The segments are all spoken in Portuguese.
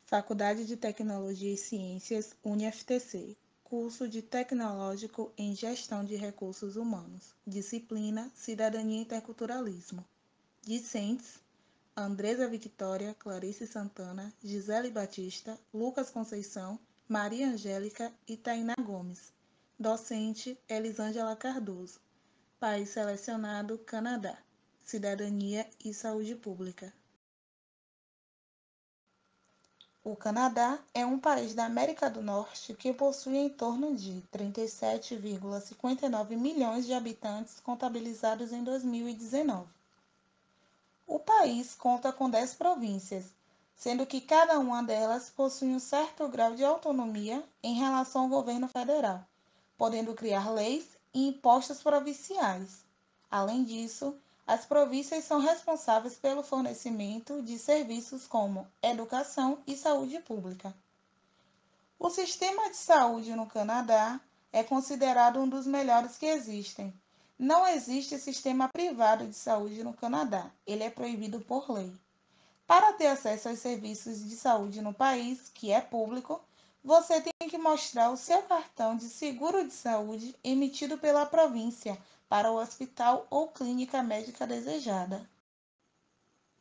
Faculdade de Tecnologia e Ciências, UniFTC. Curso de Tecnológico em Gestão de Recursos Humanos. Disciplina Cidadania e Interculturalismo. Discentes: Andresa Victória, Clarice Santana, Gisele Batista, Lucas Conceição, Maria Angélica e Tainá Gomes. Docente: Elisângela Cardoso. País selecionado: Canadá. Cidadania e Saúde Pública. O Canadá é um país da América do Norte que possui em torno de 37,59 milhões de habitantes contabilizados em 2019. O país conta com 10 províncias, sendo que cada uma delas possui um certo grau de autonomia em relação ao governo federal, podendo criar leis e impostos provinciais. Além disso, as províncias são responsáveis pelo fornecimento de serviços como educação e saúde pública. O sistema de saúde no Canadá é considerado um dos melhores que existem. Não existe sistema privado de saúde no Canadá, ele é proibido por lei. Para ter acesso aos serviços de saúde no país, que é público, você tem que mostrar o seu cartão de seguro de saúde emitido pela província para o hospital ou clínica médica desejada.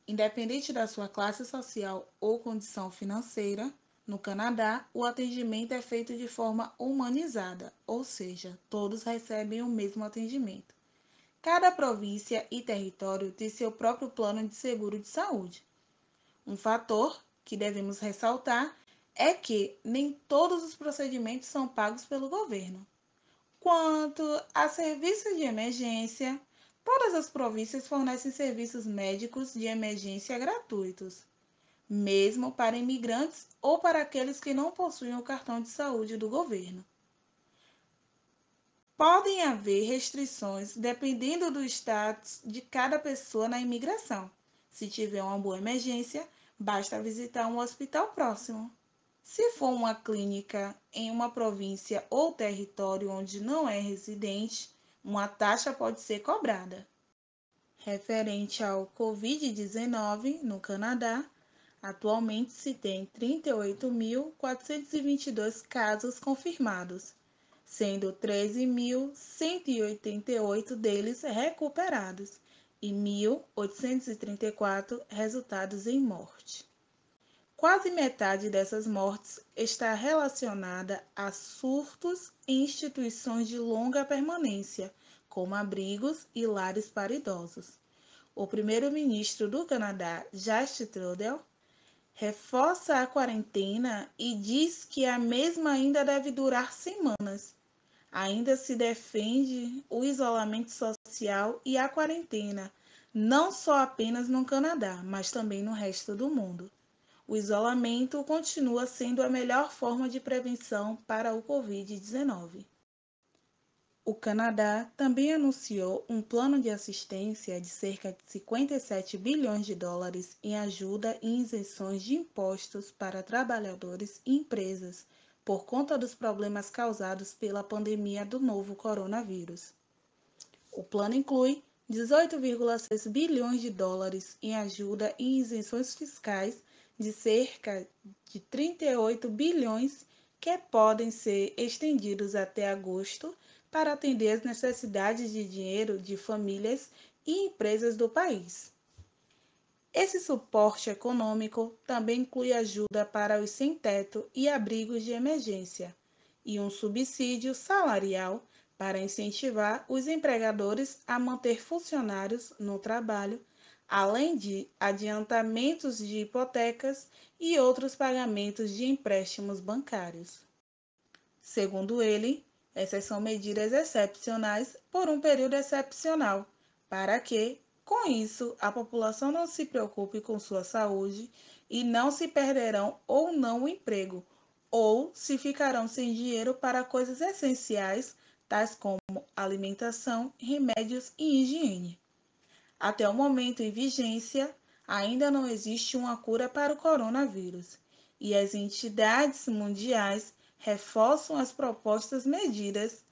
Independente da sua classe social ou condição financeira, no Canadá, o atendimento é feito de forma humanizada, ou seja, todos recebem o mesmo atendimento. Cada província e território tem seu próprio plano de seguro de saúde. Um fator que devemos ressaltar é que nem todos os procedimentos são pagos pelo governo. Quanto a serviços de emergência, todas as províncias fornecem serviços médicos de emergência gratuitos, mesmo para imigrantes ou para aqueles que não possuem o cartão de saúde do governo. Podem haver restrições dependendo do status de cada pessoa na imigração. Se tiver uma boa emergência, basta visitar um hospital próximo. Se for uma clínica em uma província ou território onde não é residente, uma taxa pode ser cobrada. Referente ao Covid-19 no Canadá, atualmente se tem 38.422 casos confirmados, sendo 13.188 deles recuperados e 1.834 resultados em morte. Quase metade dessas mortes está relacionada a surtos em instituições de longa permanência, como abrigos e lares para idosos. O primeiro-ministro do Canadá, Justin Trudeau, reforça a quarentena e diz que a mesma ainda deve durar semanas. Ainda se defende o isolamento social e a quarentena, não só apenas no Canadá, mas também no resto do mundo. O isolamento continua sendo a melhor forma de prevenção para o Covid-19. O Canadá também anunciou um plano de assistência de cerca de 57 bilhões de dólares em ajuda e isenções de impostos para trabalhadores e empresas por conta dos problemas causados pela pandemia do novo coronavírus. O plano inclui 18,6 bilhões de dólares em ajuda e isenções fiscais de cerca de 38 bilhões que podem ser estendidos até agosto para atender às necessidades de dinheiro de famílias e empresas do país. Esse suporte econômico também inclui ajuda para os sem-teto e abrigos de emergência e um subsídio salarial para incentivar os empregadores a manter funcionários no trabalho, além de adiantamentos de hipotecas e outros pagamentos de empréstimos bancários. Segundo ele, essas são medidas excepcionais por um período excepcional, para que, com isso, a população não se preocupe com sua saúde e não se perderão ou não o emprego, ou se ficarão sem dinheiro para coisas essenciais, tais como alimentação, remédios e higiene. Até o momento em vigência, ainda não existe uma cura para o coronavírus, e as entidades mundiais reforçam as propostas medidas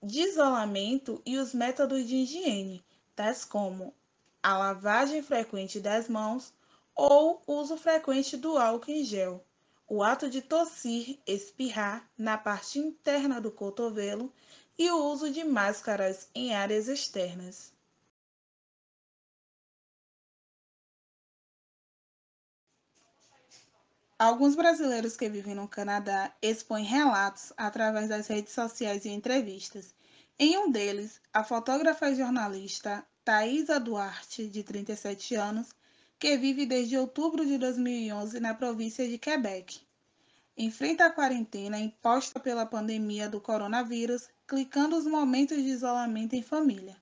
de isolamento e os métodos de higiene, tais como a lavagem frequente das mãos ou uso frequente do álcool em gel, o ato de tossir, espirrar na parte interna do cotovelo e o uso de máscaras em áreas externas. Alguns brasileiros que vivem no Canadá expõem relatos através das redes sociais e entrevistas. Em um deles, a fotógrafa e jornalista Thaisa Duarte, de 37 anos, que vive desde outubro de 2011 na província de Quebec, enfrenta a quarentena imposta pela pandemia do coronavírus, clicando os momentos de isolamento em família.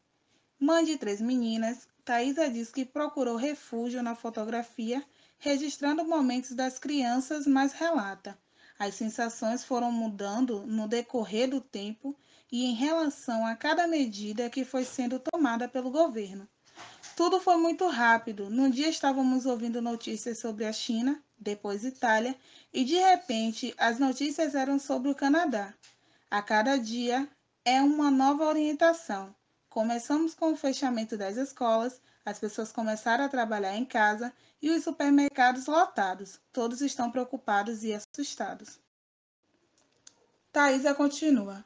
Mãe de 3 meninas, Thaisa diz que procurou refúgio na fotografia, registrando momentos das crianças, mas relata: as sensações foram mudando no decorrer do tempo e em relação a cada medida que foi sendo tomada pelo governo. Tudo foi muito rápido. Num dia estávamos ouvindo notícias sobre a China, depois Itália, e de repente as notícias eram sobre o Canadá. A cada dia é uma nova orientação. Começamos com o fechamento das escolas, as pessoas começaram a trabalhar em casa e os supermercados lotados. Todos estão preocupados e assustados. Thaisa continua.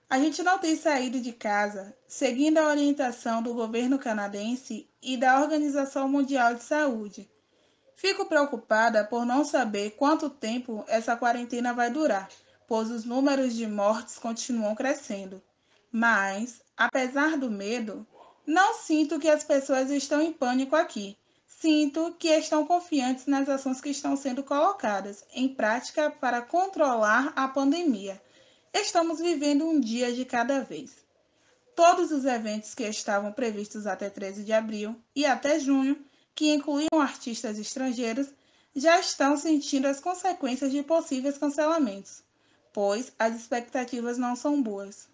A gente não tem saído de casa seguindo a orientação do governo canadense e da Organização Mundial de Saúde. Fico preocupada por não saber quanto tempo essa quarentena vai durar, pois os números de mortes continuam crescendo. Mas, apesar do medo, não sinto que as pessoas estão em pânico aqui. Sinto que estão confiantes nas ações que estão sendo colocadas em prática para controlar a pandemia. Estamos vivendo um dia de cada vez. Todos os eventos que estavam previstos até 13 de abril e até junho, que incluíam artistas estrangeiros, já estão sentindo as consequências de possíveis cancelamentos, pois as expectativas não são boas.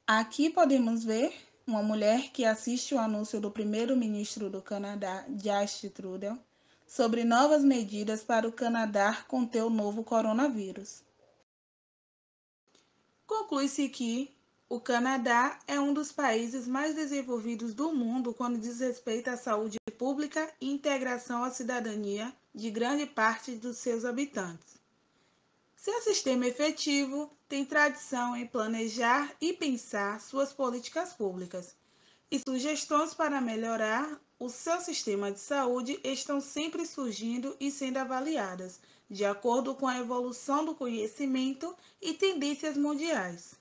Aqui podemos ver uma mulher que assiste o anúncio do primeiro-ministro do Canadá, Justin Trudeau, sobre novas medidas para o Canadá conter o novo coronavírus. Conclui-se que o Canadá é um dos países mais desenvolvidos do mundo quando diz respeito à saúde pública e integração à cidadania de grande parte dos seus habitantes. Seu sistema efetivo tem tradição em planejar e pensar suas políticas públicas, e sugestões para melhorar o seu sistema de saúde estão sempre surgindo e sendo avaliadas, de acordo com a evolução do conhecimento e tendências mundiais.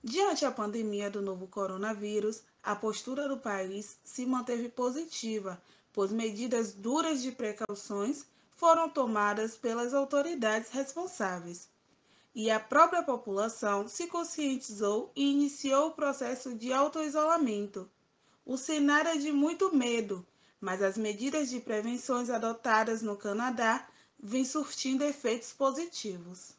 Diante a pandemia do novo coronavírus, a postura do país se manteve positiva, pois medidas duras de precauções foram tomadas pelas autoridades responsáveis. E a própria população se conscientizou e iniciou o processo de autoisolamento. O cenário é de muito medo, mas as medidas de prevenções adotadas no Canadá vêm surtindo efeitos positivos.